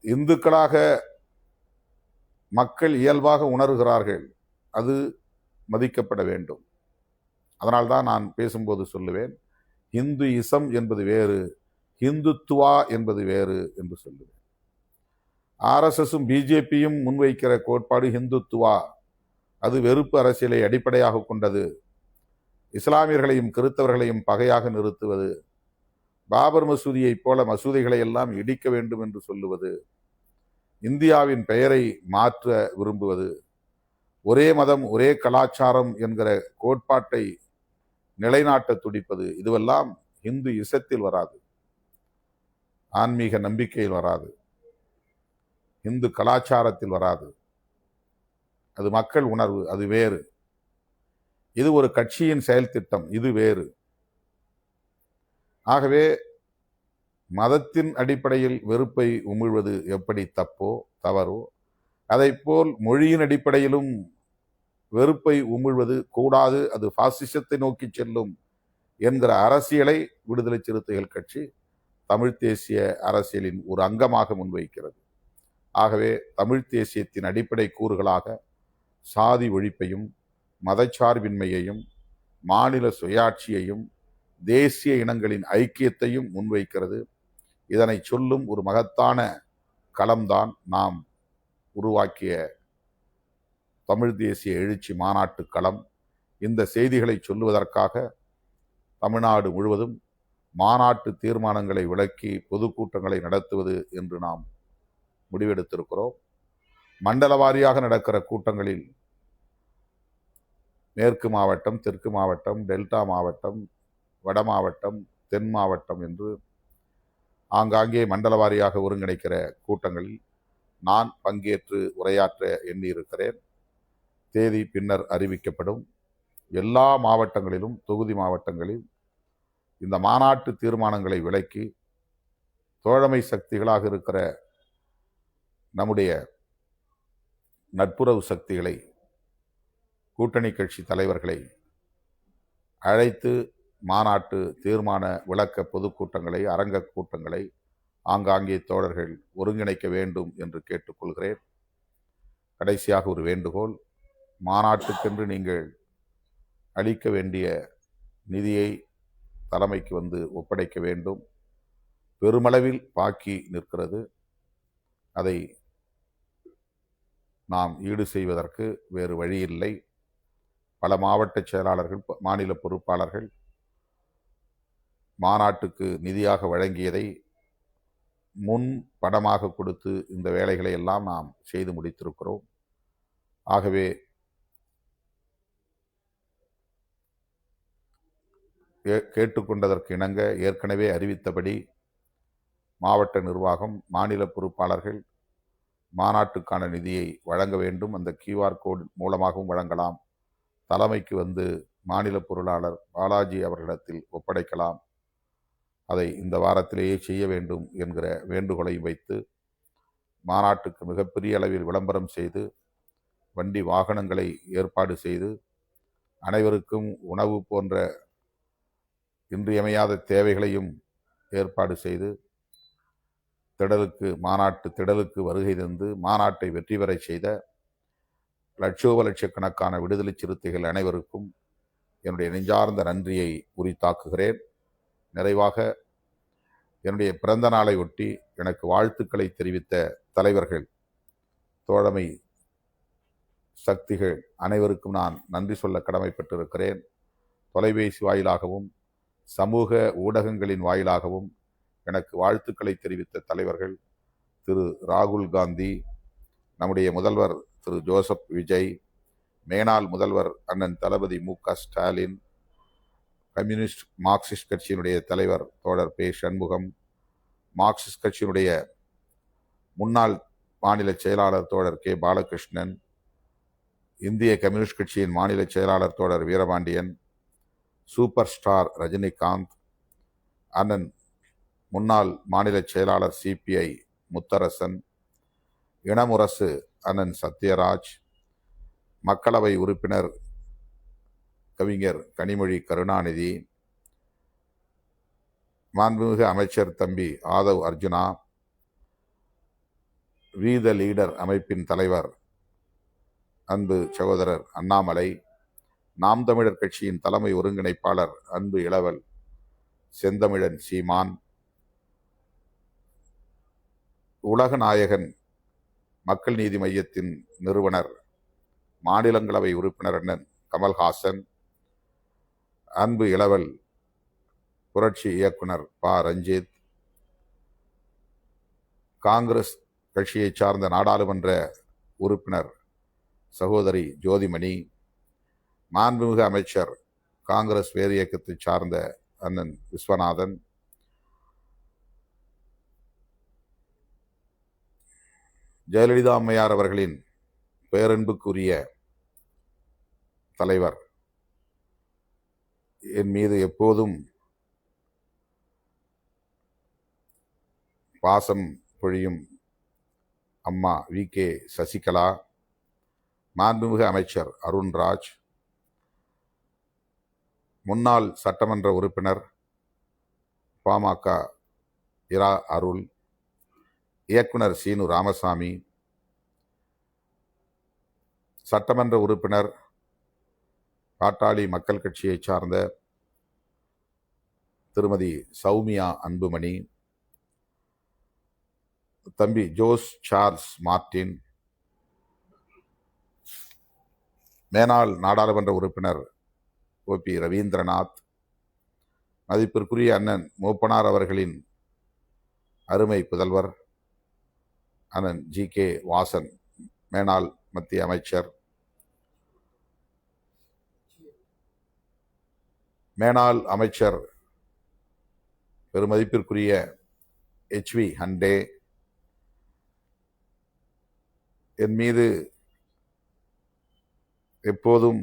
இந்துக்களாக மக்கள் இயல்பாக உணர்கிறார்கள், அது மதிக்கப்பட வேண்டும். அதனால்தான் நான் பேசும்போது சொல்லுவேன், இந்துயிசம் என்பது வேறு, இந்துத்துவா என்பது வேறு என்று சொல்லுவேன். ஆர்எஸ்எஸும் பிஜேபியும் முன்வைக்கிற கோட்பாடு இந்துத்துவா, அது வெறுப்பு அரசியலை அடிப்படையாக கொண்டது, இஸ்லாமியர்களையும் கிறிஸ்தவர்களையும் பகையாக நிறுத்துவது, பாபர் மசூதியை போல மசூதிகளை எல்லாம் இடிக்க வேண்டும் என்று சொல்லுவது, இந்தியாவின் பெயரை மாற்ற விரும்புவது, ஒரே மதம் ஒரே கலாச்சாரம் என்கிற கோட்பாட்டை நிலைநாட்ட துடிப்பது, இதுவெல்லாம் இந்து இசத்தில் வராது, ஆன்மீக நம்பிக்கையில் வராது, இந்து கலாச்சாரத்தில் வராது. அது மக்கள் உணர்வு, அது வேறு. இது ஒரு கட்சியின் செயல் திட்டம், இது வேறு. ஆகவே மதத்தின் அடிப்படையில் வெறுப்பை உமிழ்வது எப்படி தப்போ தவறோ, அதை போல் மொழியின் அடிப்படையிலும் வெறுப்பை உமிழ்வது கூடாது, அது பாசிசத்தை நோக்கி செல்லும் என்கிற அரசியலை விடுதலை சிறுத்தைகள் கட்சி தமிழ் தேசிய அரசியலின் ஒரு அங்கமாக முன்வைக்கிறது. ஆகவே தமிழ் தேசியத்தின் அடிப்படை கூறுகளாக சாதி ஒழிப்பையும், மதச்சார்பின்மையையும், மாநில சுயாட்சியையும், தேசிய இனங்களின் ஐக்கியத்தையும் முன்வைக்கிறது. இதனை சொல்லும் ஒரு மகத்தான களம்தான் நாம் உருவாக்கிய தமிழ் தேசிய எழுச்சி மாநாட்டு களம். இந்த செய்திகளை சொல்லுவதற்காக தமிழ்நாடு முழுவதும் மாநாட்டு தீர்மானங்களை விளக்கி பொதுக்கூட்டங்களை நடத்துவது என்று நாம் முடிவெடுத்திருக்கிறோம். மண்டல வாரியாக நடக்கிற கூட்டங்களில் மேற்கு மாவட்டம், தெற்கு மாவட்டம், டெல்டா மாவட்டம், வட மாவட்டம், தென் மாவட்டம் என்று ஆங்காங்கே மண்டல வாரியாக ஒருங்கிணைக்கிற கூட்டங்களில் நான் பங்கேற்று உரையாற்ற எண்ணியிருக்கிறேன். தேதி பின்னர் அறிவிக்கப்படும். எல்லா மாவட்டங்களிலும், தொகுதி மாவட்டங்களில் இந்த மாநாட்டு தீர்மானங்களை விளக்கி தோழமை சக்திகளாக இருக்கிற நம்முடைய நட்புறவு சக்திகளை, கூட்டணி கட்சி தலைவர்களை அழைத்து மாநாட்டு தீர்மான விளக்க பொதுக்கூட்டங்களை, அரங்க கூட்டங்களை ஆங்காங்கே தோழர்கள் ஒருங்கிணைக்க வேண்டும் என்று கேட்டுக்கொள்கிறேன். கடைசியாக ஒரு வேண்டுகோள், மாநாட்டுக்கென்று நீங்கள் அளிக்க வேண்டிய நிதியை தலைமைக்கு வந்து ஒப்படைக்க வேண்டும். பெருமளவில் பாக்கி நிற்கிறது. அதை நாம் ஈடு செய்வதற்கு வேறு வழியில்லை. பல மாவட்ட செயலாளர்கள், மாநில பொறுப்பாளர்கள் மாநாட்டுக்கு நிதியாக வழங்கியதை முன் பணமாக கொடுத்து இந்த வேலைகளை எல்லாம் நாம் செய்து முடித்திருக்கிறோம். ஆகவே கேட்டுக்கொண்டதற்கு இணங்க ஏற்கனவே அறிவித்தபடி மாவட்ட நிர்வாகம், மாநில பொறுப்பாளர்கள் மாநாட்டுக்கான நிதியை வழங்க வேண்டும். அந்த QR கோட் மூலமாகவும் வழங்கலாம். தலைமைக்கு வந்து மாநில பொருளாளர் பாலாஜி அவர்களிடத்தில் ஒப்படைக்கலாம். அதை இந்த வாரத்திலேயே செய்ய வேண்டும் என்கிற வேண்டுகோளை வைத்து மாநாட்டுக்கு மிகப்பெரிய அளவில் விளம்பரம் செய்து, வண்டி வாகனங்களை ஏற்பாடு செய்து, அனைவருக்கும் உணவு போன்ற இன்றியமையாத தேவைகளையும் ஏற்பாடு செய்து, மாநாட்டு திடலுக்கு வருகை தந்து மாநாட்டை வெற்றி பெற செய்த லட்சக்கணக்கான விடுதலை சிறுத்தைகள் அனைவருக்கும் என்னுடைய நெஞ்சார்ந்த நன்றியை உரித்தாக்குகிறேன். நிறைவாக என்னுடைய பிறந்த நாளை ஒட்டி எனக்கு வாழ்த்துக்களை தெரிவித்த தலைவர்கள், தோழமை சக்திகள் அனைவருக்கும் நான் நன்றி சொல்ல கடமைப்பட்டிருக்கிறேன். தொலைபேசி வாயிலாகவும் சமூக ஊடகங்களின் வாயிலாகவும் எனக்கு வாழ்த்துக்களை தெரிவித்த தலைவர்கள் திரு ராகுல் காந்தி, நம்முடைய முதல்வர் திரு ஜோசப் விஜய், மேனாள் முதல்வர் அண்ணன் தளபதி மு.க. ஸ்டாலின், கம்யூனிஸ்ட் மார்க்சிஸ்ட் கட்சியினுடைய தலைவர் தோழர் பே. சண்முகம், மார்க்சிஸ்ட் கட்சியினுடைய முன்னாள் மாநில செயலாளர் தோழர் கே. பாலகிருஷ்ணன், இந்திய கம்யூனிஸ்ட் கட்சியின் மாநில செயலாளர் தோழர் வீரபாண்டியன், சூப்பர் ஸ்டார் ரஜினிகாந்த், அண்ணன் முன்னாள் மாநில செயலாளர் CPI முத்தரசன், இனமுரசு அண்ணன் சத்யராஜ், மக்களவை உறுப்பினர் கவிஞர் கனிமொழி கருணாநிதி, மாண்புமிகு அமைச்சர் தம்பி Aadhav Arjuna, we the leader அமைப்பின் தலைவர் அன்பு சகோதரர் அண்ணாமலை, நாம் தமிழர் கட்சியின் தலைமை ஒருங்கிணைப்பாளர் அன்பு இளவல் செந்தமிழன் சீமான், உலக நாயகன் மக்கள் நீதி மையத்தின் நிறுவனர் மாநிலங்களவை உறுப்பினர் அண்ணன் கமல்ஹாசன், அன்பு இளவல் புரட்சி இயக்குனர் ப. ரஞ்சித், காங்கிரஸ் கட்சியை சார்ந்த நாடாளுமன்ற உறுப்பினர் சகோதரி ஜோதிமணி, மாண்புமிகு அமைச்சர் காங்கிரஸ் வேறு இயக்கத்தை சார்ந்த அண்ணன் விஸ்வநாதன், ஜெயலலிதா அம்மையார் அவர்களின் பேரன்புக்குரிய தலைவர், என் மீது எப்போதும் பாசம் பொழியும் அம்மா VK சசிகலா, மாண்புமிகு அமைச்சர் அருண்ராஜ், முன்னாள் சட்டமன்ற உறுப்பினர் பாமக இரா அருள், இயக்குனர் சீனு ராமசாமி, சட்டமன்ற உறுப்பினர் பாட்டாளி மக்கள் கட்சியை சார்ந்த திருமதி சௌமியா அன்புமணி, தம்பி ஜோஸ் சார்ல்ஸ் மார்டின், மேனாள் நாடாளுமன்ற உறுப்பினர் OP ரவீந்திரநாத், மதிப்பிற்குரிய அண்ணன் மூப்பனார் அவர்களின் அருமை புதல்வர் அண்ணன் GK வாசன், மேனாள் மத்திய அமைச்சர், மேனாள் அமைச்சர் பெருமதிப்பிற்குரிய HV ஹண்டே, என் மீது எப்போதும்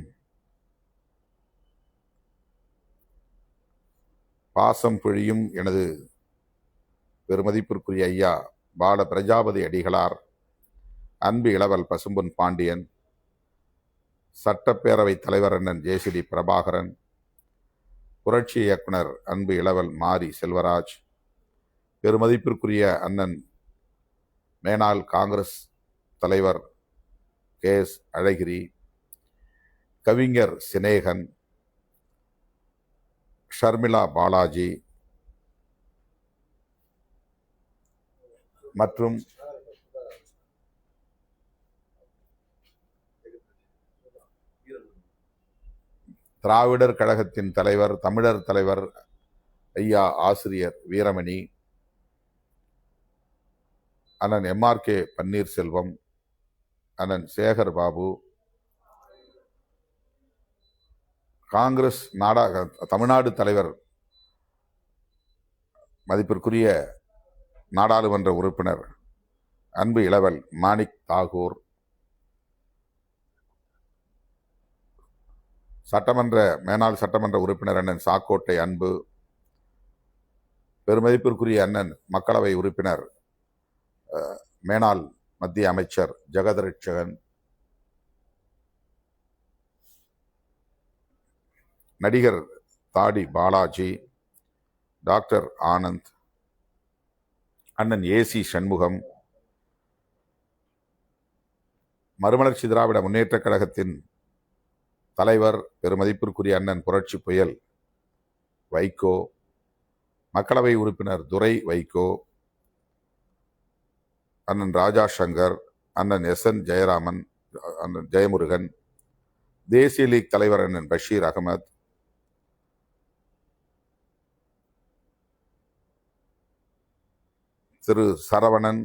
பாசம் பொழியும் எனது பெருமதிப்பிற்குரிய ஐயா பால பிரஜாபதி அடிகளார், அன்பு இளவல் பசும்பொன் பாண்டியன், சட்டப்பேரவைத் தலைவர் அண்ணன் ஜேசிடி பிரபாகரன், புரட்சி இயக்குனர் அன்பு இளவல் மாரி செல்வராஜ், பெருமதிப்பிற்குரிய அண்ணன் மேனாள் காங்கிரஸ் தலைவர் KS அழகிரி, கவிஞர் சினேகன், ஷர்மிளா பாலாஜி மற்றும் திராவிடர் கழகத்தின் தலைவர், தமிழர் தலைவர் ஐயா ஆசிரியர் வீரமணி, அண்ணன் MRK பன்னீர்செல்வம், அண்ணன் சேகர் பாபு, காங்கிரஸ் தமிழ்நாடு தலைவர் மதிப்பிற்குரிய நாடாளுமன்ற உறுப்பினர் அன்பு இளவல் மாணிக் தாகூர், மேனாள் சட்டமன்ற உறுப்பினர் அண்ணன் சாக்கோட்டை அன்பு, பெருமதிப்பிற்குரிய அண்ணன் மக்களவை உறுப்பினர் மேனாள் மத்திய அமைச்சர் ஜெகதரட்சகன், நடிகர் தாடி பாலாஜி, டாக்டர் ஆனந்த், அண்ணன் AC சண்முகம், மறுமலர்ச்சி திராவிட முன்னேற்ற கழகத்தின் தலைவர் பெருமதிப்பிற்குரிய அண்ணன் புரட்சி புயல் வைகோ, மக்களவை உறுப்பினர் துரை வைகோ, அண்ணன் ராஜா சங்கர், அண்ணன் SN ஜெயராமன், அண்ணன் ஜெயமுருகன், தேசிய லீக் தலைவர் அண்ணன் பஷீர் அகமது, திரு சரவணன்,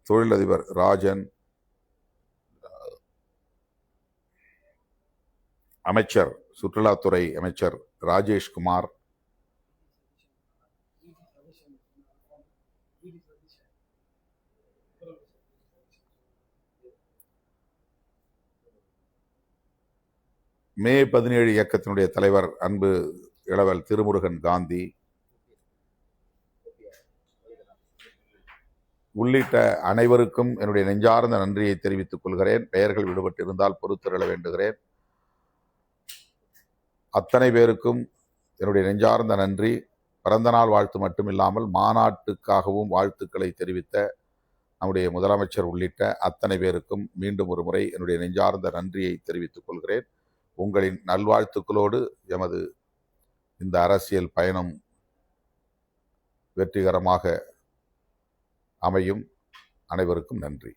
தொழிலதிபர் ராஜன், அமைச்சர் சுற்றுலாத்துறை அமைச்சர் ராஜேஷ்குமார், மே 17 இயக்கத்தினுடைய தலைவர் அன்பு இளவல் திருமுருகன் காந்தி உள்ளிட்ட அனைவருக்கும் என்னுடைய நெஞ்சார்ந்த நன்றியை தெரிவித்துக் கொள்கிறேன். பெயர்கள் விடுபட்டிருந்தால் பொறுத்தருள வேண்டுகிறேன். அத்தனை பேருக்கும் என்னுடைய நெஞ்சார்ந்த நன்றி. பிறந்தநாள் வாழ்த்து மட்டுமில்லாமல் மாநாட்டுக்காகவும் வாழ்த்துக்களை தெரிவித்த நம்முடைய முதலமைச்சர் உள்ளிட்ட அத்தனை பேருக்கும் மீண்டும் ஒரு முறை என்னுடைய நெஞ்சார்ந்த நன்றியை தெரிவித்துக் கொள்கிறேன். உங்களின் நல்வாழ்த்துக்களோடு எமது இந்த அரசியல் பயணம் வெற்றிகரமாக அமையும். அனைவருக்கும் நன்றி.